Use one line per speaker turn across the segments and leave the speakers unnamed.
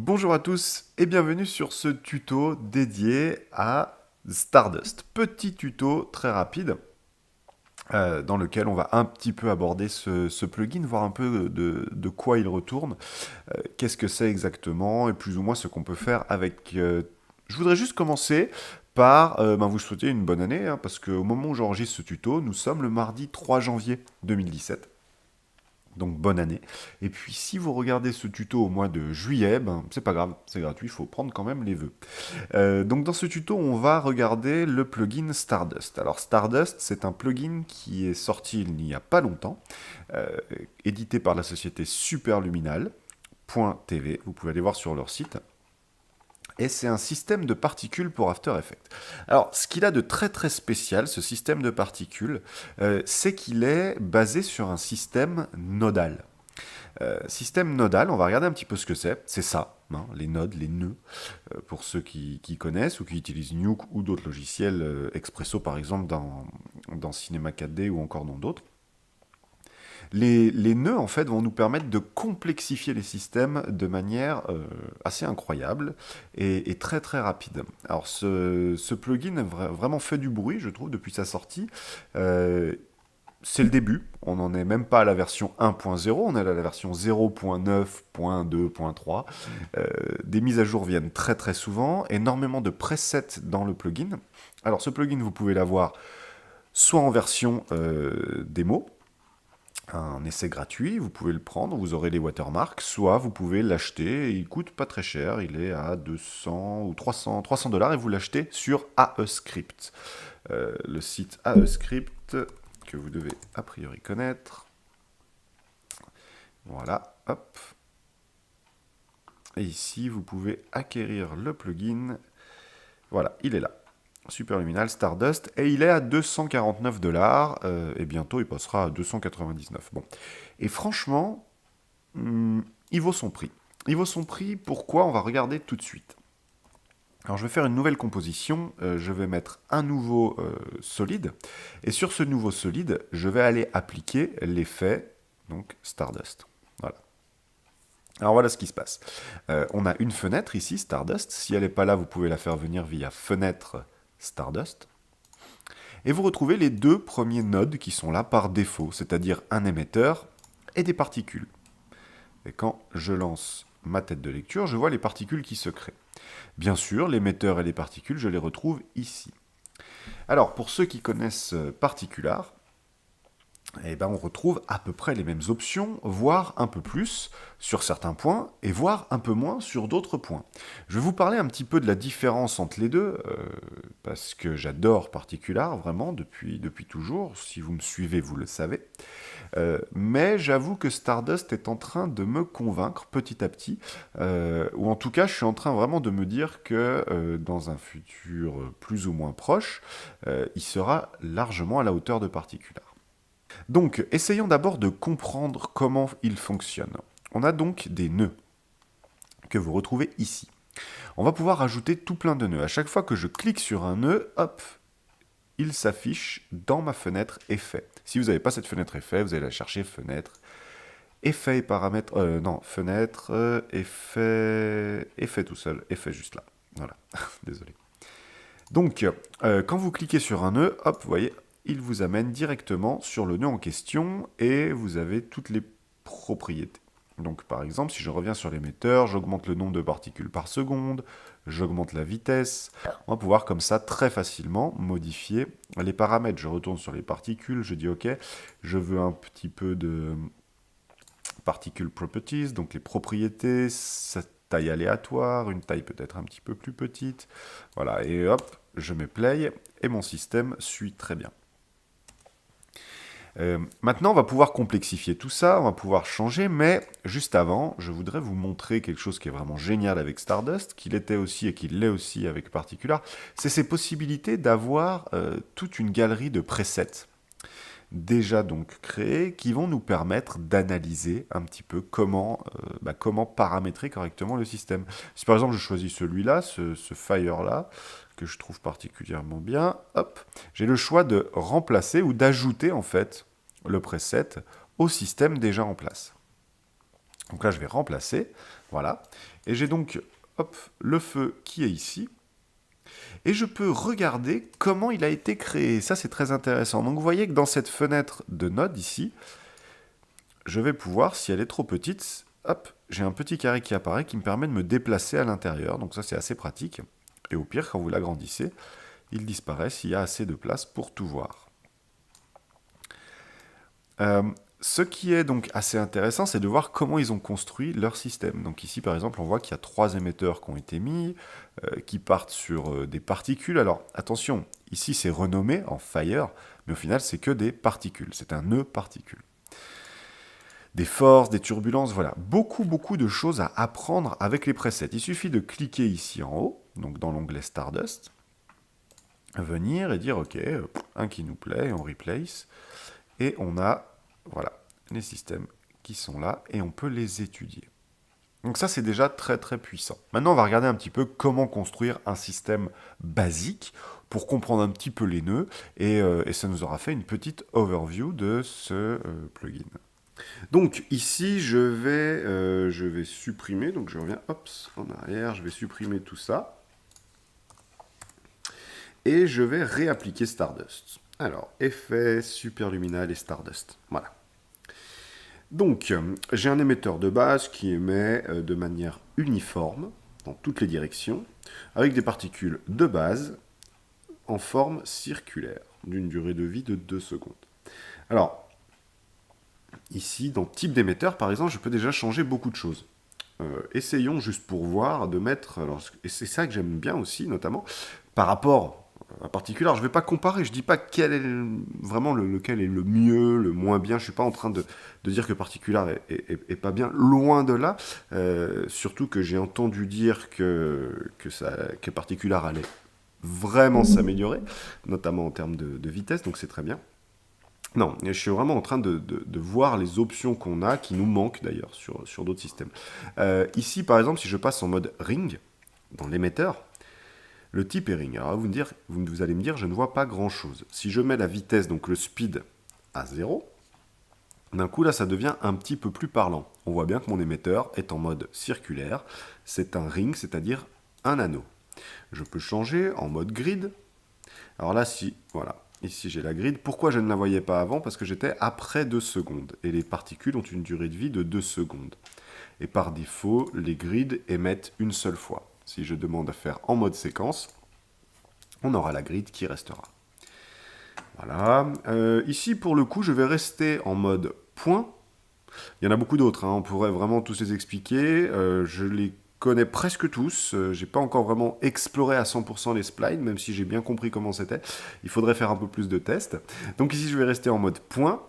Bonjour à tous et bienvenue sur ce tuto dédié à Stardust. Petit tuto très rapide dans lequel on va un petit peu aborder ce plugin, voir un peu de quoi il retourne, qu'est-ce que c'est exactement et plus ou moins ce qu'on peut faire avec. Je voudrais juste commencer par vous souhaiter une bonne année, hein, parce qu'au moment où j'enregistre ce tuto, nous sommes le mardi 3 janvier 2017. Donc bonne année. Et puis si vous regardez ce tuto au mois de juillet, ben, c'est pas grave, c'est gratuit, il faut prendre quand même les vœux. Donc dans ce tuto, on va regarder le plugin Stardust. Alors Stardust, c'est un plugin qui est sorti il n'y a pas longtemps, euh, édité par la société Superluminal.tv. Vous pouvez aller voir sur leur site. Et c'est un système de particules pour After Effects. Alors, ce qu'il a de très très spécial, ce système de particules, c'est qu'il est basé sur un système nodal. Système nodal, on va regarder un petit peu ce que c'est. C'est ça, hein, les nodes, les nœuds, pour ceux qui connaissent ou qui utilisent Nuke ou d'autres logiciels, Expresso par exemple dans Cinema 4D ou encore dans d'autres. Les nœuds, en fait, vont nous permettre de complexifier les systèmes de manière assez incroyable et très très rapide. Alors, ce plugin a vraiment fait du bruit, je trouve, depuis sa sortie. Euh, c'est le début, on n'en est même pas à la version 1.0, on est à la version 0.9.2.3. Des mises à jour viennent très très souvent, énormément de presets dans le plugin. Alors ce plugin, vous pouvez l'avoir soit en version démo, un essai gratuit, vous pouvez le prendre, vous aurez les watermarks, soit vous pouvez l'acheter, il coûte pas très cher, il est à 200 ou 300 $, et vous l'achetez sur AEScript. Le site AEScript que vous devez a priori connaître. Voilà, hop. Et ici, vous pouvez acquérir le plugin. Voilà, il est là. Superluminal Stardust, et il est à 249 $, et bientôt il passera à 299. Bon. Et franchement, il vaut son prix. Il vaut son prix, pourquoi? On va regarder tout de suite. Alors je vais faire une nouvelle composition, je vais mettre un nouveau solide, et sur ce nouveau solide, je vais aller appliquer l'effet, donc Stardust. Voilà. Alors voilà ce qui se passe. On a une fenêtre ici, Stardust. Si elle n'est pas là, vous pouvez la faire venir via fenêtre Stardust. Et vous retrouvez les deux premiers nodes qui sont là par défaut, c'est-à-dire un émetteur et des particules. Et quand je lance ma tête de lecture, je vois les particules qui se créent. Bien sûr, l'émetteur et les particules, je les retrouve ici. Alors, pour ceux qui connaissent Particular, eh ben, on retrouve à peu près les mêmes options, voire un peu plus sur certains points, et voire un peu moins sur d'autres points. Je vais vous parler un petit peu de la différence entre les deux, parce que j'adore Particular, vraiment, depuis toujours. Si vous me suivez, vous le savez. Mais j'avoue que Stardust est en train de me convaincre petit à petit, ou en tout cas, je suis en train vraiment de me dire que dans un futur plus ou moins proche, il sera largement à la hauteur de Particular. Donc, essayons d'abord de comprendre comment il fonctionne. On a donc des nœuds que vous retrouvez ici. On va pouvoir ajouter tout plein de nœuds. À chaque fois que je clique sur un nœud, hop, il s'affiche dans ma fenêtre effet. Si vous n'avez pas cette fenêtre effet, vous allez la chercher fenêtre, effet et paramètres, non, fenêtre, effet tout seul, effet juste là. Voilà, désolé. Donc, quand vous cliquez sur un nœud, hop, vous voyez, il vous amène directement sur le nœud en question et vous avez toutes les propriétés. Donc par exemple, si je reviens sur l'émetteur, j'augmente le nombre de particules par seconde, j'augmente la vitesse. On va pouvoir comme ça très facilement modifier les paramètres. Je retourne sur les particules, je dis OK, je veux un petit peu de particle properties, donc les propriétés, sa taille aléatoire, une taille peut-être un petit peu plus petite. Voilà, et hop, je mets play et mon système suit très bien. Maintenant, on va pouvoir complexifier tout ça, on va pouvoir changer, mais juste avant, je voudrais vous montrer quelque chose qui est vraiment génial avec Stardust, qu'il était aussi et qu'il l'est aussi avec Particular, c'est ces possibilités d'avoir toute une galerie de presets déjà donc créés qui vont nous permettre d'analyser un petit peu comment paramétrer correctement le système. Si par exemple je choisis celui-là, ce Fire-là, que je trouve particulièrement bien, hop, j'ai le choix de remplacer ou d'ajouter en fait le preset au système déjà en place. Donc là je vais remplacer, Voilà. Et j'ai donc hop, le feu qui est ici. Et je peux regarder comment il a été créé. Ça, c'est très intéressant. Donc vous voyez que dans cette fenêtre de node ici, je vais pouvoir, si elle est trop petite, hop, j'ai un petit carré qui apparaît qui me permet de me déplacer à l'intérieur. Donc ça, c'est assez pratique. Et au pire, quand vous l'agrandissez, il disparaît s'il y a assez de place pour tout voir. Ce qui est donc assez intéressant, c'est de voir comment ils ont construit leur système. Donc ici, par exemple, on voit qu'il y a 3 émetteurs qui ont été mis, qui partent sur des particules. Alors, attention, ici, c'est renommé en Fire, mais au final, c'est que des particules. C'est un nœud particule. Des forces, des turbulences, voilà. Beaucoup, beaucoup de choses à apprendre avec les presets. Il suffit de cliquer ici en haut, donc dans l'onglet Stardust, venir et dire, OK, un qui nous plaît, on replace, et on a, voilà, les systèmes qui sont là, et on peut les étudier. Donc ça, c'est déjà très très puissant. Maintenant, on va regarder un petit peu comment construire un système basique pour comprendre un petit peu les nœuds, et ça nous aura fait une petite overview de ce plugin. Donc ici, je vais supprimer, donc je reviens hop, en arrière, je vais supprimer tout ça, et je vais réappliquer Stardust. Alors, effet, Superluminal et Stardust, voilà. Donc, j'ai un émetteur de base qui émet de manière uniforme, dans toutes les directions, avec des particules de base en forme circulaire, d'une durée de vie de 2 secondes. Alors, ici, dans type d'émetteur, par exemple, je peux déjà changer beaucoup de choses. Essayons juste pour voir de mettre, alors, et c'est ça que j'aime bien aussi, notamment, par rapport à particule. Alors, je ne vais pas comparer, je ne dis pas quel est vraiment lequel est le mieux, le moins bien. Je ne suis pas en train de dire que Particular est pas bien, loin de là. Surtout que j'ai entendu dire que Particular allait vraiment s'améliorer, notamment en termes de vitesse, donc c'est très bien. Non, je suis vraiment en train de voir les options qu'on a, qui nous manquent d'ailleurs sur d'autres systèmes. Ici, par exemple, si je passe en mode ring, dans l'émetteur, le type est ring. Alors vous allez me dire, je ne vois pas grand-chose. Si je mets la vitesse, donc le speed, à 0, d'un coup, là, ça devient un petit peu plus parlant. On voit bien que mon émetteur est en mode circulaire. C'est un ring, c'est-à-dire un anneau. Je peux changer en mode grid. Alors là, voilà. Ici, j'ai la grid. Pourquoi je ne la voyais pas avant? Parce que j'étais après 2 secondes. Et les particules ont une durée de vie de 2 secondes. Et par défaut, les grids émettent une seule fois. Si je demande à faire en mode séquence, on aura la grid qui restera. Voilà. Ici, pour le coup, je vais rester en mode point. Il y en a beaucoup d'autres. On pourrait vraiment tous les expliquer. Je les connais presque tous. J'ai pas encore vraiment exploré à 100% les splines, même si j'ai bien compris comment c'était. Il faudrait faire un peu plus de tests. Donc ici, je vais rester en mode point.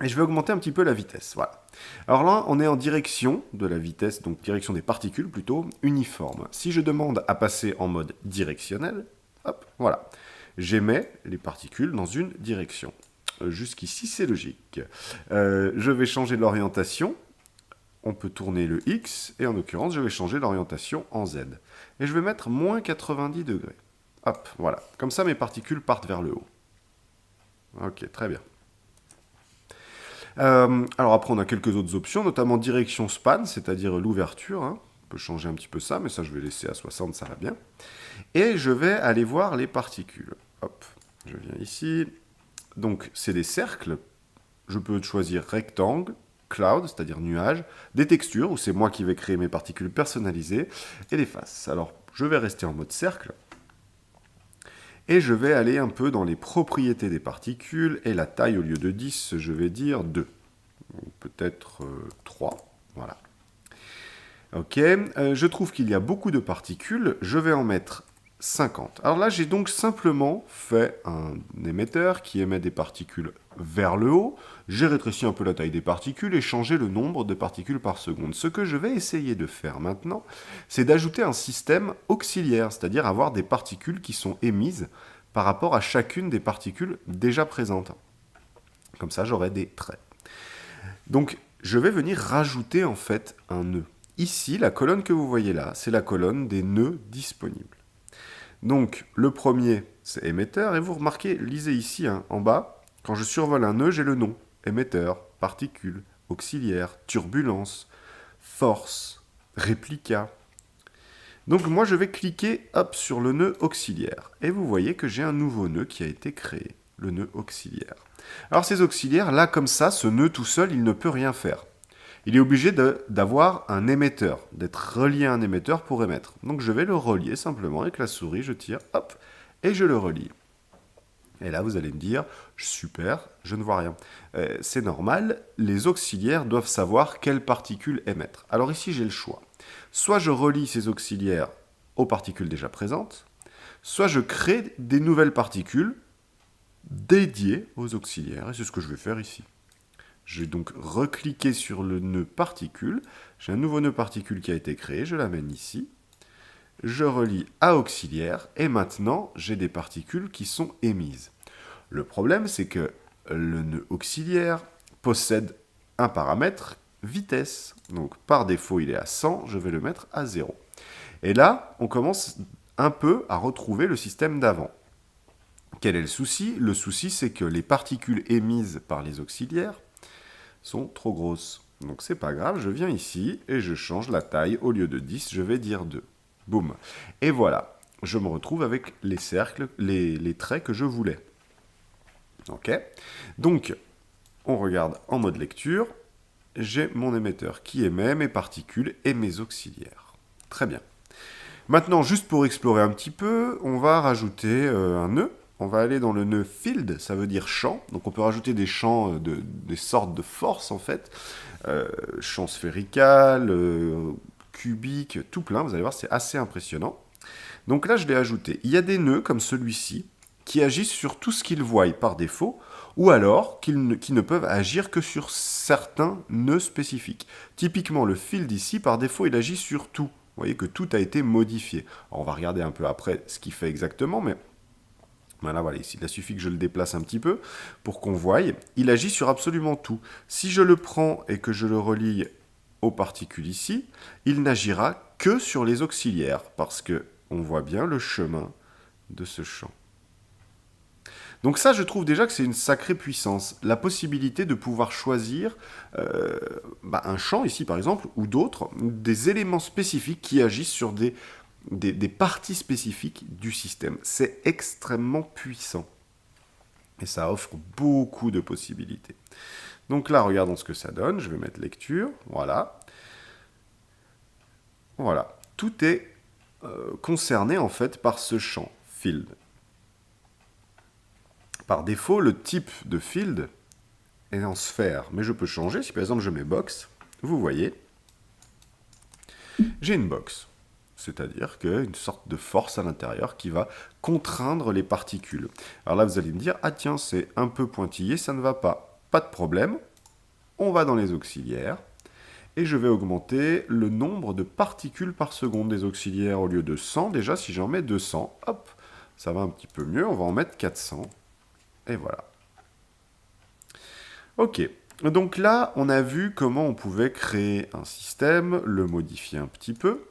Et je vais augmenter un petit peu la vitesse. Voilà. Alors là, on est en direction de la vitesse, donc direction des particules plutôt, uniforme. Si je demande à passer en mode directionnel, hop, voilà. J'émets les particules dans une direction. Jusqu'ici, c'est logique. Je vais changer l'orientation. On peut tourner le X, et en l'occurrence, je vais changer l'orientation en Z. Et je vais mettre moins 90 degrés. Hop, voilà. Comme ça, mes particules partent vers le haut. Ok, très bien. Alors après, on a quelques autres options, notamment direction span, c'est-à-dire l'ouverture. On peut changer un petit peu ça, mais ça, je vais laisser à 60, ça va bien. Et je vais aller voir les particules. Hop, je viens ici. Donc, c'est des cercles. Je peux choisir rectangle, cloud, c'est-à-dire nuage, des textures, où c'est moi qui vais créer mes particules personnalisées, et des faces. Alors, je vais rester en mode cercle. Et je vais aller un peu dans les propriétés des particules, et la taille, au lieu de 10, je vais dire 2. Ou peut-être 3. Voilà. Ok, je trouve qu'il y a beaucoup de particules, je vais en mettre 50. Alors là, j'ai donc simplement fait un émetteur qui émet des particules vers le haut. J'ai rétréci un peu la taille des particules et changé le nombre de particules par seconde. Ce que je vais essayer de faire maintenant, c'est d'ajouter un système auxiliaire, c'est-à-dire avoir des particules qui sont émises par rapport à chacune des particules déjà présentes. Comme ça, j'aurai des traits. Donc, je vais venir rajouter en fait un nœud. Ici, la colonne que vous voyez là, c'est la colonne des nœuds disponibles. Donc, le premier, c'est émetteur, et vous remarquez, lisez ici, en bas, quand je survole un nœud, j'ai le nom. Émetteur, particule, auxiliaire, turbulence, force, réplica. Donc moi je vais cliquer hop, sur le nœud auxiliaire. Et vous voyez que j'ai un nouveau nœud qui a été créé, le nœud auxiliaire. Alors ces auxiliaires, là comme ça, ce nœud tout seul, il ne peut rien faire. Il est obligé d'avoir un émetteur, d'être relié à un émetteur pour émettre. Donc je vais le relier simplement avec la souris, je tire, hop, et je le relie. Et là, vous allez me dire, super, je ne vois rien. C'est normal, les auxiliaires doivent savoir quelles particules émettre. Alors ici, j'ai le choix. Soit je relie ces auxiliaires aux particules déjà présentes, soit je crée des nouvelles particules dédiées aux auxiliaires. Et c'est ce que je vais faire ici. Je vais donc recliquer sur le nœud particule. J'ai un nouveau nœud particule qui a été créé, je l'amène ici. Je relie à auxiliaire, et maintenant, j'ai des particules qui sont émises. Le problème, c'est que le nœud auxiliaire possède un paramètre vitesse. Donc, par défaut, il est à 100, je vais le mettre à 0. Et là, on commence un peu à retrouver le système d'avant. Quel est le souci? Le souci, c'est que les particules émises par les auxiliaires sont trop grosses. Donc, c'est pas grave, je viens ici et je change la taille. Au lieu de 10, je vais dire 2. Boum. Et voilà, je me retrouve avec les cercles, les traits que je voulais. Ok. Donc, on regarde en mode lecture. J'ai mon émetteur qui émet mes particules et mes auxiliaires. Très bien. Maintenant, juste pour explorer un petit peu, on va rajouter un nœud. On va aller dans le nœud field, ça veut dire champ. Donc on peut rajouter des champs, des sortes de forces en fait. Champ sphérical, cubique, tout plein. Vous allez voir, c'est assez impressionnant. Donc là, je l'ai ajouté. Il y a des nœuds comme celui-ci qui agissent sur tout ce qu'ils voient par défaut, ou alors qui ne peuvent agir que sur certains nœuds spécifiques. Typiquement, le field ici, par défaut, il agit sur tout. Vous voyez que tout a été modifié. Alors, on va regarder un peu après ce qu'il fait exactement, mais voilà, ici, il a suffi que je le déplace un petit peu pour qu'on voie. Il agit sur absolument tout. Si je le prends et que je le relie aux particules ici, il n'agira que sur les auxiliaires, parce que on voit bien le chemin de ce champ. Donc ça, je trouve déjà que c'est une sacrée puissance. La possibilité de pouvoir choisir un champ ici, par exemple, ou d'autres, des éléments spécifiques qui agissent sur des parties spécifiques du système. C'est extrêmement puissant. Et ça offre beaucoup de possibilités. Donc là, regardons ce que ça donne. Je vais mettre lecture. Voilà. Voilà. Tout est concerné en fait par ce champ, field. Par défaut, le type de field est en sphère, mais je peux changer. Si par exemple je mets box, vous voyez, j'ai une box. C'est-à-dire qu'une sorte de force à l'intérieur qui va contraindre les particules. Alors là, vous allez me dire, ah tiens, c'est un peu pointillé, ça ne va pas. Pas de problème, on va dans les auxiliaires, et je vais augmenter le nombre de particules par seconde des auxiliaires. Au lieu de 100, déjà, si j'en mets 200, hop, ça va un petit peu mieux, on va en mettre 400. Et voilà. Ok, donc là, on a vu comment on pouvait créer un système, le modifier un petit peu.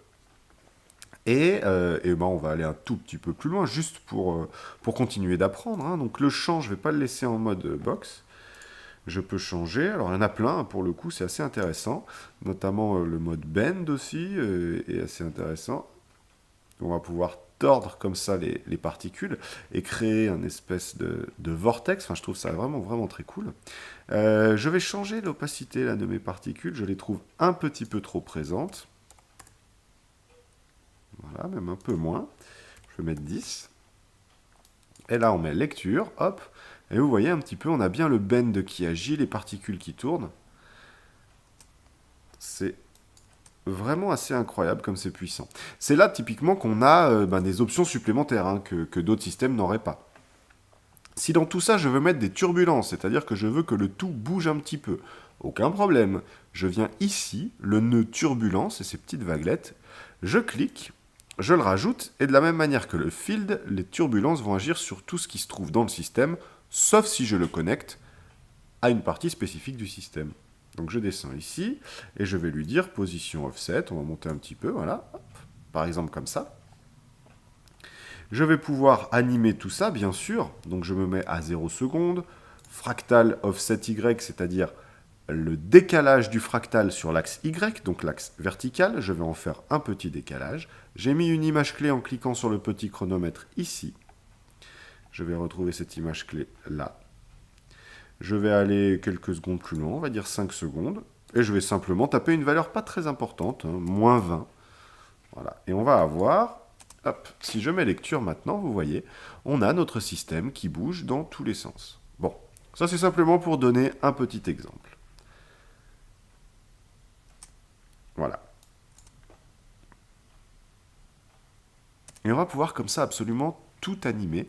Et on va aller un tout petit peu plus loin, juste pour continuer d'apprendre. Hein. Donc le champ, je ne vais pas le laisser en mode box. Je peux changer. Alors il y en a plein, pour le coup, c'est assez intéressant. Notamment le mode bend aussi est assez intéressant. On va pouvoir tordre comme ça les particules et créer un espèce de vortex. Enfin, je trouve ça vraiment, vraiment très cool. Je vais changer l'opacité là, de mes particules. Je les trouve un petit peu trop présentes. Voilà, même un peu moins. Je vais mettre 10. Et là, on met lecture, hop. Et vous voyez un petit peu, on a bien le bend qui agit, les particules qui tournent. C'est vraiment assez incroyable comme c'est puissant. C'est là, typiquement, qu'on a des options supplémentaires hein, que d'autres systèmes n'auraient pas. Si dans tout ça, je veux mettre des turbulences, c'est-à-dire que je veux que le tout bouge un petit peu, aucun problème. Je viens ici, le nœud turbulence et ces petites vaguelettes, je clique, je le rajoute, et de la même manière que le field, les turbulences vont agir sur tout ce qui se trouve dans le système, sauf si je le connecte à une partie spécifique du système. Donc je descends ici, et je vais lui dire position offset, on va monter un petit peu, voilà, hop, par exemple comme ça. Je vais pouvoir animer tout ça, bien sûr, donc je me mets à 0 secondes, fractal offset Y, c'est-à-dire le décalage du fractal sur l'axe Y, donc l'axe vertical. Je vais en faire un petit décalage. J'ai mis une image clé en cliquant sur le petit chronomètre ici. Je vais retrouver cette image clé là. Je vais aller quelques secondes plus loin, on va dire 5 secondes. Et je vais simplement taper une valeur pas très importante, hein, moins 20. Voilà. Et on va avoir, hop, si je mets lecture maintenant, vous voyez, on a notre système qui bouge dans tous les sens. Bon, ça c'est simplement pour donner un petit exemple. Voilà. Et on va pouvoir comme ça absolument tout animer.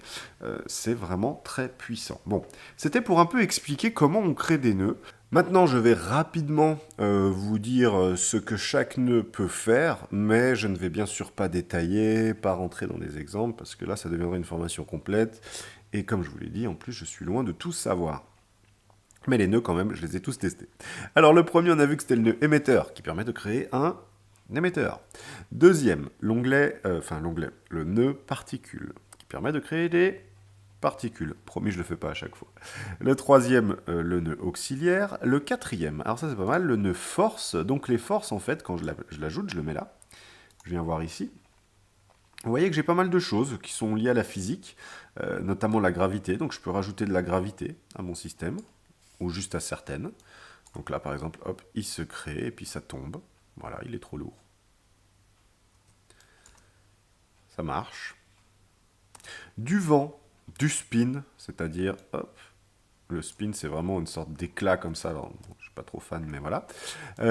C'est vraiment très puissant. Bon, c'était pour un peu expliquer comment on crée des nœuds. Maintenant, je vais rapidement vous dire ce que chaque nœud peut faire, mais je ne vais bien sûr pas détailler, pas rentrer dans des exemples, parce que là, ça deviendrait une formation complète. Et comme je vous l'ai dit, en plus, je suis loin de tout savoir. Mais les nœuds, quand même, je les ai tous testés. Alors, le premier, on a vu que c'était le nœud émetteur, qui permet de créer un émetteur. Deuxième, le nœud particule, qui permet de créer des particules. Promis, je le fais pas à chaque fois. Le troisième, le nœud auxiliaire. Le quatrième, alors ça c'est pas mal, le nœud force. Donc les forces, en fait, quand je l'ajoute, je le mets là. Je viens voir ici. Vous voyez que j'ai pas mal de choses qui sont liées à la physique, notamment la gravité. Donc je peux rajouter de la gravité à mon système, ou juste à certaines. Donc là, par exemple, hop, il se crée et puis ça tombe. Voilà, il est trop lourd. Ça marche. Du vent, du spin, c'est-à-dire, hop, le spin c'est vraiment une sorte d'éclat comme ça, alors, bon, je suis pas trop fan, mais voilà.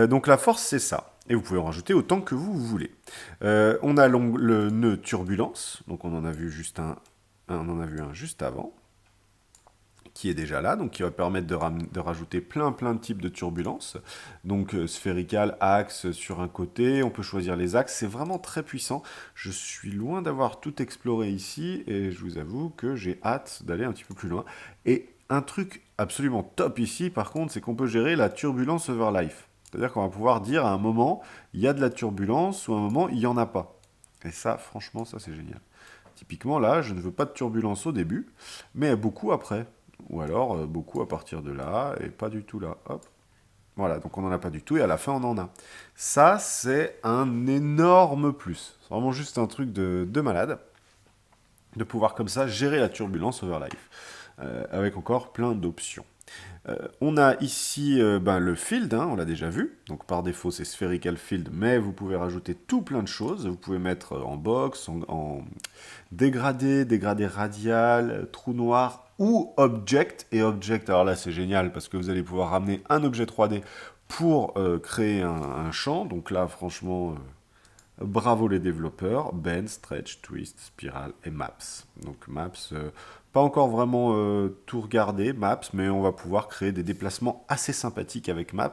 Donc la force c'est ça, et vous pouvez en rajouter autant que vous voulez. On a le nœud turbulence, donc on en a vu juste on en a vu un juste avant, qui est déjà là, donc qui va permettre de rajouter plein de types de turbulences. Donc sphérical, axe sur un côté, on peut choisir les axes, c'est vraiment très puissant. Je suis loin d'avoir tout exploré ici, et je vous avoue que j'ai hâte d'aller un petit peu plus loin. Et un truc absolument top ici, par contre, c'est qu'on peut gérer la turbulence over life. C'est-à-dire qu'on va pouvoir dire à un moment, il y a de la turbulence, ou à un moment, il n'y en a pas. Et ça, franchement, ça c'est génial. Typiquement, là, je ne veux pas de turbulence au début, mais beaucoup après. Ou alors beaucoup à partir de là, et pas du tout là. Hop. Voilà, donc on n'en a pas du tout, et à la fin, on en a. Ça, c'est un énorme plus. C'est vraiment juste un truc de malade, de pouvoir comme ça gérer la turbulence over life, avec encore plein d'options. On a ici le field, hein, on l'a déjà vu. Donc par défaut, c'est spherical field, mais vous pouvez rajouter tout plein de choses. Vous pouvez mettre en box, en dégradé, dégradé radial, trou noir ou object. Et object, alors là, c'est génial parce que vous allez pouvoir ramener un objet 3D pour créer un champ. Donc là, franchement, bravo les développeurs. Bend, stretch, twist, spiral et maps. Donc maps, pas encore vraiment tout regarder, Maps, mais on va pouvoir créer des déplacements assez sympathiques avec Maps.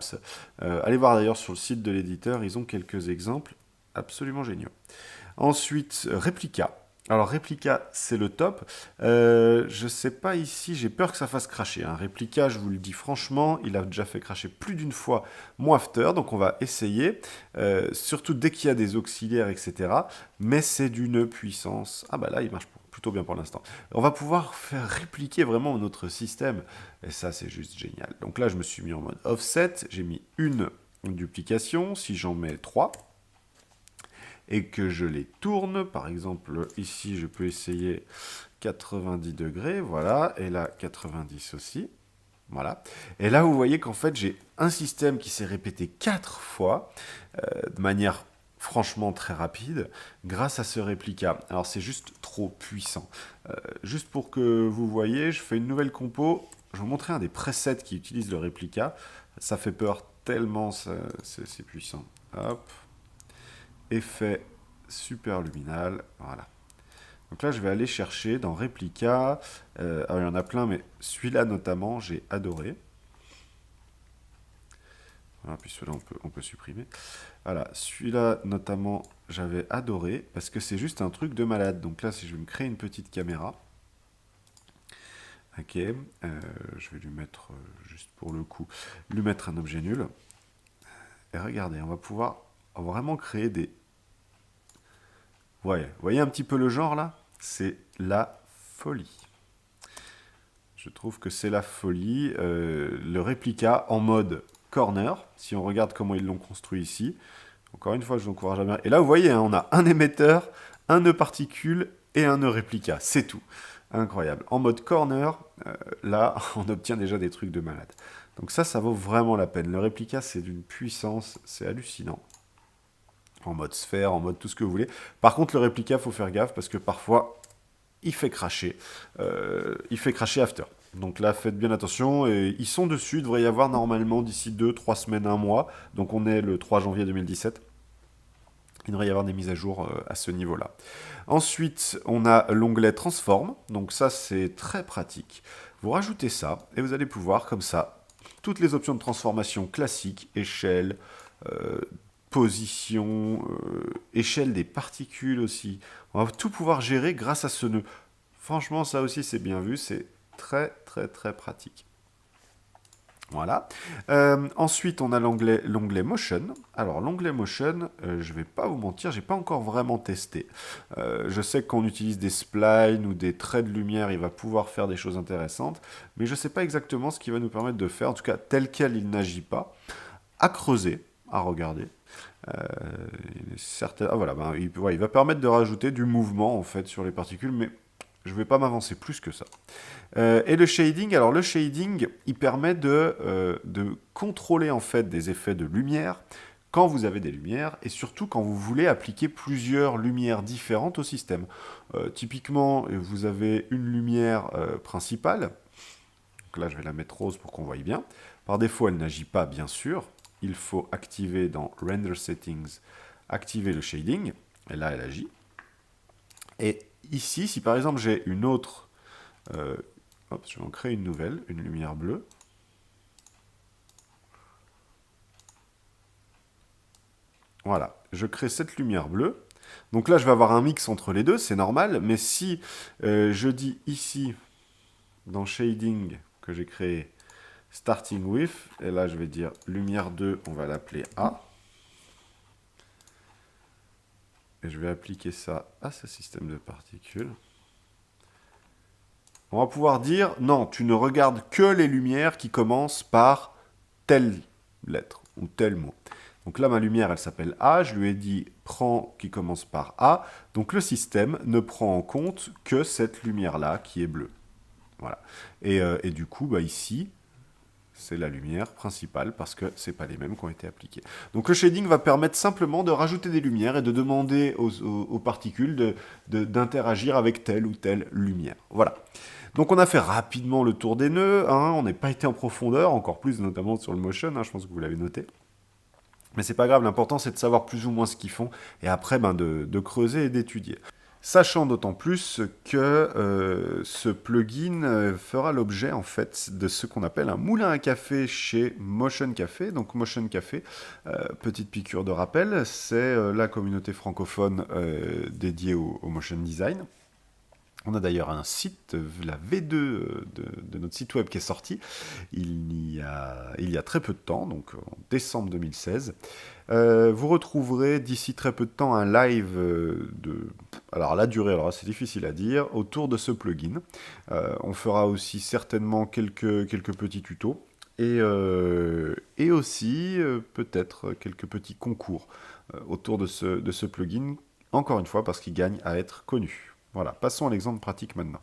Allez voir d'ailleurs sur le site de l'éditeur, ils ont quelques exemples absolument géniaux. Ensuite, Replica. Alors Replica, c'est le top. Je sais pas ici, j'ai peur que ça fasse cracher. Hein. Replica, je vous le dis franchement, il a déjà fait cracher plus d'une fois mon after, donc on va essayer. Surtout dès qu'il y a des auxiliaires, etc. Mais c'est d'une puissance. Ah bah là, il marche plutôt bien pour l'instant. On va pouvoir faire répliquer vraiment notre système. Et ça, c'est juste génial. Donc là, je me suis mis en mode offset. J'ai mis une duplication. Si j'en mets 3 et que je les tourne, par exemple, ici, je peux essayer 90 degrés, voilà, et là, 90 aussi, voilà. Et là, vous voyez qu'en fait, j'ai un système qui s'est répété 4 fois, de manière franchement très rapide, grâce à ce réplica. Alors, c'est juste trop puissant. Juste pour que vous voyez, je fais une nouvelle compo, je vais vous montrer un des presets qui utilise le réplica. Ça fait peur tellement c'est puissant. Hop. Effet superluminal, voilà. Donc là, je vais aller chercher dans Replica. Alors, il y en a plein, mais celui-là notamment, j'ai adoré. Voilà, puis celui-là, on peut supprimer. Voilà, celui-là notamment, j'avais adoré, parce que c'est juste un truc de malade. Donc là, si je vais me créer une petite caméra, ok, je vais lui mettre, juste pour le coup, lui mettre un objet nul. Et regardez, on va pouvoir vraiment créer des... Ouais, vous voyez un petit peu le genre là? C'est la folie. Je trouve que c'est la folie. Le réplica en mode corner, si on regarde comment ils l'ont construit ici. Encore une fois, je vous encourage à bien. Et là, vous voyez, hein, on a un émetteur, un nœud particule et un nœud réplica. C'est tout. Incroyable. En mode corner, là, on obtient déjà des trucs de malade. Donc ça vaut vraiment la peine. Le réplica, c'est d'une puissance, c'est hallucinant. En mode sphère, en mode tout ce que vous voulez. Par contre, le réplica, faut faire gaffe parce que parfois, il fait cracher. Il fait cracher After. Donc là, faites bien attention. Et ils sont dessus. Il devrait y avoir normalement d'ici 2, 3 semaines, un mois. Donc on est le 3 janvier 2017. Il devrait y avoir des mises à jour à ce niveau-là. Ensuite, on a l'onglet Transform. Donc ça, c'est très pratique. Vous rajoutez ça et vous allez pouvoir, comme ça, toutes les options de transformation classiques, échelle, position, échelle des particules aussi. On va tout pouvoir gérer grâce à ce nœud. Franchement, ça aussi, c'est bien vu. C'est très, très, très pratique. Voilà. Ensuite, on a l'onglet Motion. Alors, l'onglet Motion, je ne vais pas vous mentir, j'ai pas encore vraiment testé. Je sais que quand on utilise des splines ou des traits de lumière, il va pouvoir faire des choses intéressantes, mais je ne sais pas exactement ce qu'il va nous permettre de faire. En tout cas, tel quel, il n'agit pas. À creuser, à regarder. Ah, voilà, ben, il va permettre de rajouter du mouvement en fait sur les particules, mais je ne vais pas m'avancer plus que ça. Et le shading, alors le shading, il permet de contrôler en fait des effets de lumière quand vous avez des lumières et surtout quand vous voulez appliquer plusieurs lumières différentes au système. Typiquement, vous avez une lumière principale. Donc là, je vais la mettre rose pour qu'on voie bien. Par défaut, elle n'agit pas, bien sûr. Il faut activer dans Render Settings, activer le shading. Et là, elle agit. Et ici, si par exemple j'ai une autre... hop, je vais en créer une nouvelle, une lumière bleue. Voilà, je crée cette lumière bleue. Donc là, je vais avoir un mix entre les deux, c'est normal. Mais si je dis ici, dans Shading, que j'ai créé Starting With, et là, je vais dire lumière 2, on va l'appeler A. Et je vais appliquer ça à ce système de particules. On va pouvoir dire, non, tu ne regardes que les lumières qui commencent par telle lettre ou tel mot. Donc là, ma lumière, elle s'appelle A. Je lui ai dit, prends qui commence par A. Donc le système ne prend en compte que cette lumière-là qui est bleue. Voilà. Et du coup, bah, ici, c'est la lumière principale parce que ce n'est pas les mêmes qui ont été appliquées. Donc le shading va permettre simplement de rajouter des lumières et de demander aux particules d'interagir avec telle ou telle lumière. Voilà. Donc on a fait rapidement le tour des nœuds, hein, on n'est pas été en profondeur, encore plus notamment sur le motion, hein, je pense que vous l'avez noté. Mais c'est pas grave, l'important c'est de savoir plus ou moins ce qu'ils font, et après ben, de creuser et d'étudier. Sachant d'autant plus que ce plugin fera l'objet en fait de ce qu'on appelle un moulin à café chez Motion Café. Donc Motion Café, petite piqûre de rappel, c'est la communauté francophone dédiée au motion design. On a d'ailleurs un site, la V2 de notre site web qui est sorti il y a très peu de temps, donc en décembre 2016. Vous retrouverez d'ici très peu de temps un live alors la durée, alors c'est difficile à dire, autour de ce plugin. On fera aussi certainement quelques petits tutos et aussi peut-être quelques petits concours autour de ce plugin, encore une fois parce qu'il gagne à être connu. Voilà, passons à l'exemple pratique maintenant.